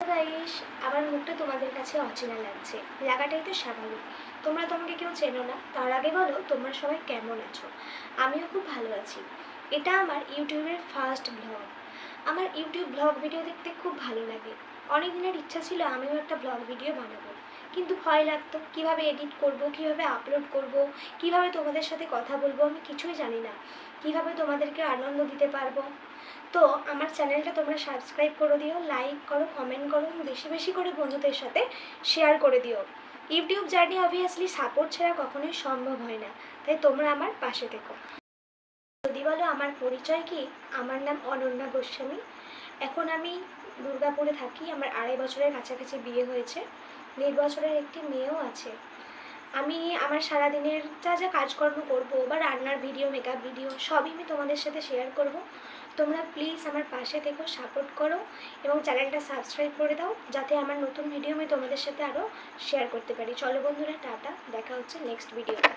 Guys, আমার মুখটা তোমাদের কাছে অচেনা লাগছে, লাগাটাই তো স্বাভাবিক। তোমরা তো আমাকে কেউ চেনো না, তার আগে বলো তোমরা সবাই কেমন আছো। আমিও খুব ভালো আছি। এটা আমার ইউটিউবের ফার্স্ট ব্লগ। আমার ইউটিউব ব্লগ ভিডিও দেখতে খুব ভালো লাগে। অনেক দিনের ইচ্ছা ছিল আমিও একটা ব্লগ ভিডিও বানাবো, কিন্তু ভয় লাগতো কিভাবে এডিট করব, কিভাবে আপলোড করব, কিভাবে তোমাদের সাথে কথা বলবো, আমি কিছুই জানি না। কিভাবে তোমাদেরকে আনন্দ দিতে পারবো। তো আমার চ্যানেলটা তোমরা সাবস্ক্রাইব করে দিও, লাইক করো, কমেন্ট করো, বেশি বেশি করে বন্ধুদের সাথে শেয়ার করে দিও। ইউটিউব জার্নি অবভিয়াসলি সাপোর্ট ছাড়া কখনোই সম্ভব হয় না, তাই তোমরা আমার পাশে থেকো। যদি বলো আমার পরিচয় কি, আমার নাম অনন্যা গোস্বামী। এখন আমি দুর্গাপুরে থাকি। আমার 2.5 বছরের কাছাকাছি বিয়ে হয়েছে। 1.5 বছরের একটি মেয়েও আছে। আমি আমার সারাদিনের যা যা কাজকর্ম করব বা রান্নার ভিডিও, মেকআপ ভিডিও সবই আমি তোমাদের সাথে শেয়ার করব। তোমরা প্লিজ আমার পাশে থেকো, সাপোর্ট করো এবং চ্যানেলটা সাবস্ক্রাইব করে দাও, যাতে আমার নতুন ভিডিও আমি তোমাদের সাথে আরও শেয়ার করতে পারি। চলো বন্ধুরা, টাটা, দেখা হচ্ছে নেক্সট ভিডিওতে।